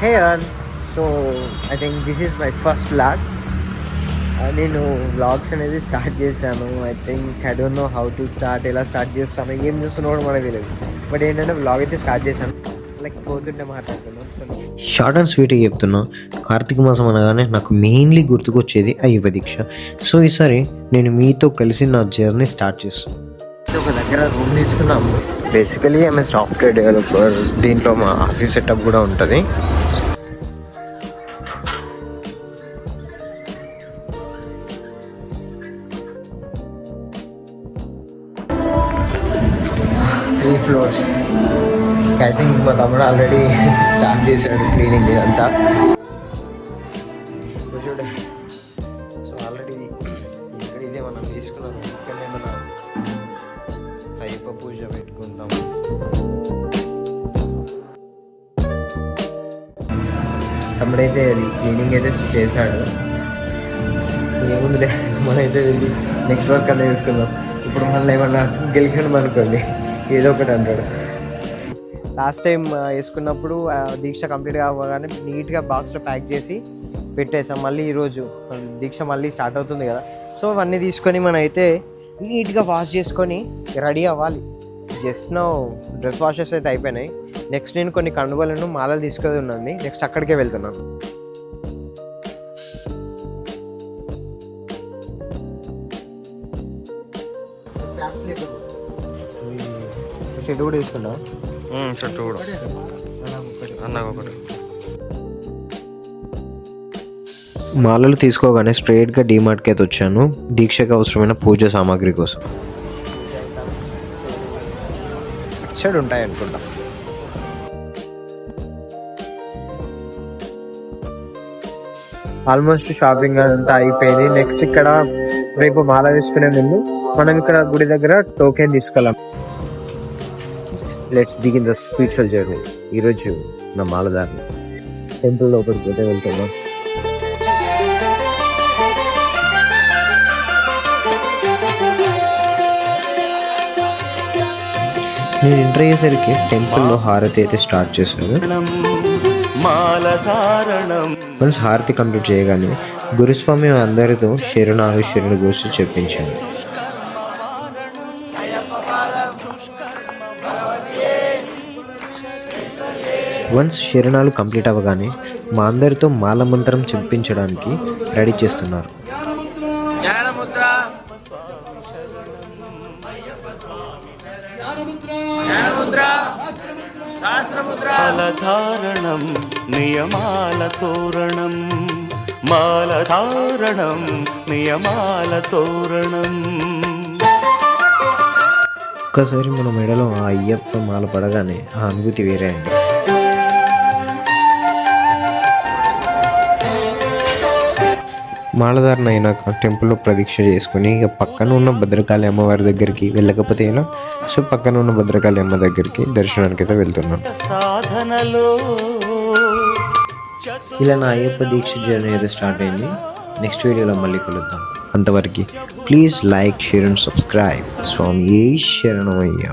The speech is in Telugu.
Hey Arn, so I think this is my first vlog. నేను వ్లాగ్స్ అనేది స్టార్ట్ చేశాను. I don't know how to start, ఎలా స్టార్ట్ చేస్తాను, ఏం చేస్తున్నాడో మనకు తెలియదు. బట్ ఏంటంటే వ్లాగ్ అయితే స్టార్ట్ చేశాను. లైక్ పోతుంటే మాట్లాడుతున్నాను. షార్ట్ అండ్ స్వీట్గా చెప్తున్నా. కార్తీక మాసం అనగానే నాకు మెయిన్లీ గుర్తుకొచ్చేది అయ్యప్ప దీక్ష. సో ఈసారి నేను మీతో కలిసి నా జర్నీ స్టార్ట్ చేస్తాను. ఒక దగ్గర రూమ్ తీసుకున్నాము. Basically I'm software developer. దీంట్లో మా ఆఫీస్ సెటప్ కూడా ఉంటుంది. Three floors. ఐ థింక్ మా తమ్ముడు ఆల్రెడీ స్టార్ట్ చేశాడు క్లీనింగ్ అంతా. చూడే, సో ఆల్రెడీ ఇక్కడ ఇదే మనం తీసుకున్నాము. ఇక్కడనే మన అయ్యప్ప పూజ పెట్టుకుంటాము. తమ్ముడైతే క్లీనింగ్ అయితే చేశాడు. ఏముందిలే, మనమైతే వెళ్ళి నెక్స్ట్ వర్క్ అన్నీ చూసుకుందాం. ఇప్పుడు మళ్ళీ ఏమన్నా గెలిచాను అనుకోండి, ఏదో ఒకటి అంటాడు. లాస్ట్ టైం వేసుకున్నప్పుడు దీక్ష కంప్లీట్గా అవ్వగానే నీట్గా బాక్స్లో ప్యాక్ చేసి పెట్టేసాం. మళ్ళీ ఈరోజు దీక్ష మళ్ళీ స్టార్ట్ అవుతుంది కదా, సో అవన్నీ తీసుకొని మనం అయితే నీట్గా వాష్ చేసుకొని రెడీ అవ్వాలి. జస్ట్ నో డ్రెస్ వాషెస్ అయితే అయిపోయినాయి. నెక్స్ట్ నేను కొన్ని కండువలను మాలలు తీసుకొని ఉన్నాను. నెక్స్ట్ అక్కడికే వెళ్తున్నాను. షర్ట్ కూడా తీసుకున్నావు? షర్ట్ కూడా అన్నకు ఒకటి. మాలలు తీసుకోగానే స్ట్రైట్గా డీమార్ట్కి అయితే వచ్చాను, దీక్షకు అవసరమైన పూజ సామాగ్రి కోసం. షర్ట్ ఉంటాయి అనుకుంటా. ఆల్మోస్ట్ షాపింగ్ అంతా అయిపోయింది. నెక్స్ట్ ఇక్కడ రేపు మాల తీసుకునే ముందు మనం ఇక్కడ గుడి దగ్గర టోకెన్ తీసుకెళ్ళాం. Let's begin the spiritual journey. ఈరోజు నా మాలదారిని టెంపుల్ లోపలికి అయితే వెళ్తున్నాం. నేను ఎంటర్ అయ్యేసరికి టెంపుల్లో హారతి అయితే స్టార్ట్ చేశాను. వన్స్ హారతి కంప్లీట్ చేయగానే గురుస్వామి అందరితో శరణాలు శరణు గోష్ఠి చెప్పించాను. వన్స్ శరణాలు కంప్లీట్ అవ్వగానే మా అందరితో మాల మంత్రం చెప్పించడానికి రెడీ చేస్తున్నారు. మాలధారణం నియమాల తోరణం, మాలధారణం నియమాల తోరణం. ఒక్కసారి మన మెడలో ఆ అయ్యప్ప మాల పడగానే ఆ అనుభూతి వేరే అండి. మాలధారణ అయినాక టెంపుల్లో ప్రదీక్ష చేసుకుని ఇక పక్కన ఉన్న భద్రకాళి అమ్మవారి దగ్గరికి వెళ్ళకపోతే ఎలా, సో పక్కన ఉన్న భద్రకాళి అమ్మ దగ్గరికి దర్శనానికి అయితే వెళ్తున్నాను. ఇలా నా అయ్యప్ప దీక్ష జర్నీ అయితే స్టార్ట్ అయింది. నెక్స్ట్ వీడియోలో మళ్ళీ కలుద్దాం. అంతవరకు please like, share and subscribe. స్వామి శరణమయ్య.